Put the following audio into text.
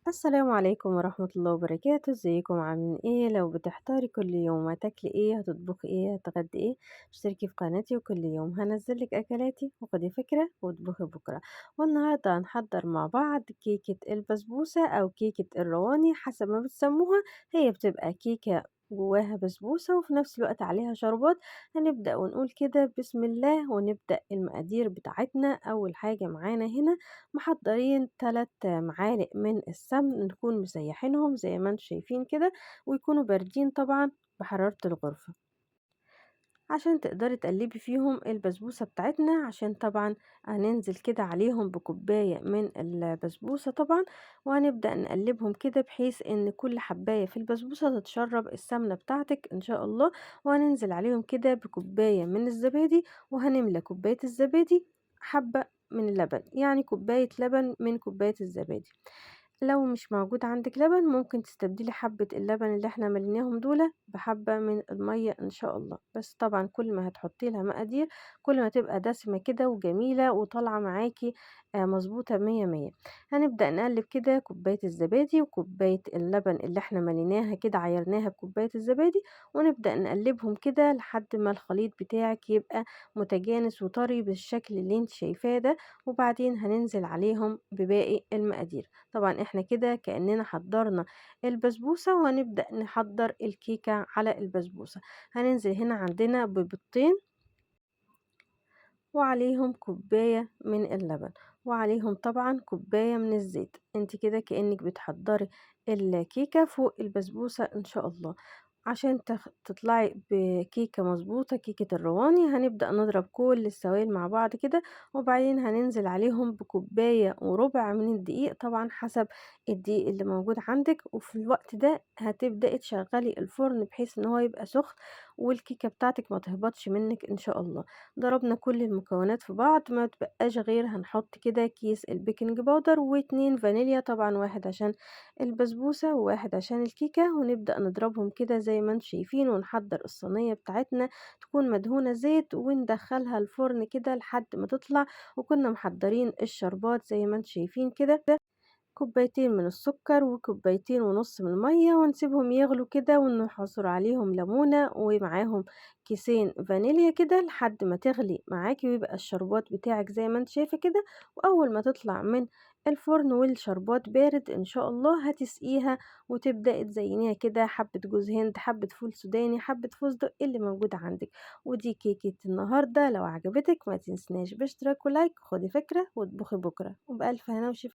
السلام عليكم ورحمة الله وبركاته، ازيكم عاملين ايه؟ لو بتحتاري كل يوم هتاكلي ايه، هتطبخي ايه، هتغدي ايه، اشتركي في قناتي وكل يوم هنزلك اكلاتي وخدي فكرة واطبخي بكرة. والنهاردة هنحضر مع بعض كيكة البسبوسة او كيكة الرواني حسب ما بتسموها. هي بتبقى كيكة جواها بسبوسة وفي نفس الوقت عليها شربات. هنبدأ ونقول كده بسم الله ونبدأ المقادير بتاعتنا. أول حاجة معانا هنا محضّرين 3 معالق من السمن نكون مسيّحينهم زي ما أنتم شايفين كده، ويكونوا باردين طبعًا بحرارة الغرفة، عشان تقدري تقلّبي فيهم البسبوسة بتاعتنا، عشان طبعًا هننزل كده عليهم بكوباية من البسبوسة طبعًا، وهنبدأ نقلّبهم كده بحيث إن كل حبّاية في البسبوسة تتشرّب السمنة بتاعتِك إن شاء الله، وهننزل عليهم كده بكوباية من الزبادي، وهنملى كوباية الزبادي حبّة من اللبن، يعني كوباية لبن من كوباية الزبادي. لو مش موجود عندِك لبن ممكن تستبدلي حبّة اللبن اللي إحنا مليناهم دُولة بحبّة من المَيّة إن شاء الله، بس طبعًا كل ما هتحطّي لها مقادير كل ما تبقى دسمة كده وجميلة وطالعة معاكِ مضبوطة مِيّة، مِيّة. هنبدأ نقلّب كده كوباية الزبادي وكوباية اللبن اللي إحنا مليناها كده عيرناها بكوباية الزبادي، ونبدأ نقلّبهم كده لحد ما الخليط بتاعِك يبقى متجانس وطري بالشكل اللي أنتِ شايفاه ده، وبعدين هننزل عليهم بباقي المقادير. طبعًا إحنا كده كأننا حضّرنا البسبوسة وهنبدأ نحضّر الكيكة على البسبوسة. هننزل هنا عندنا ببيضتين وعليهم كوباية من اللبن، وعليهم طبعًا كوباية من الزيت، أنتِ كده كأنِك بتحضّري الكيكة فوق البسبوسة إن شاء الله. عشان تطلعي بكيكة مضبوطة، كيكة الرواني، هنبدأ نضرب كل السوائل مع بعض كده، وبعدين هننزل عليهم بكوباية وربع من الدقيق طبعًا حسب الدقيق اللي موجود عندِك، وفي الوقت ده هتبدئي تشغّلي الفرن بحيث إن هو يبقى سخن، والكيكة بتاعتِك ما تهبطش منِّك إن شاء الله. ضربنا كل المكونات في بعض ما تبقاش غير هنحط كده كيس البيكنج باودر و2 فانيليا طبعًا، واحد عشان البسبوسة وواحد عشان الكيكة، ونبدأ نضربهم كده زي ما انتم شايفين، ونحضّر الصينية بتاعتنا تكون مدهونة زيت وندخّلها الفرن كده لحد ما تطلع. وكنا محضّرين الشربات زي ما انتم شايفين كده، كوبايتين من السكر وكوبايتين ونص من المية، ونسيبهم يغلوا كده ونعصر عليهم ليمونة ومعاهم كيسين فانيليا كده لحد ما تغلي معاكي ويبقى الشربات بتاعك زي ما انت شايفة كده. وأول ما تطلع من الفرن والشربات بارد إن شاء الله هتسقيها وتبدأي تزينيها كده حبة جوز هند، حبة فول سوداني، حبة فستق اللي موجود عندك. ودي كيكة النهاردة، لو عجبتك ما تنسناش باشتراك ولايك، خدي فكرة واطبخي بكرة وبألف هنا وشفا.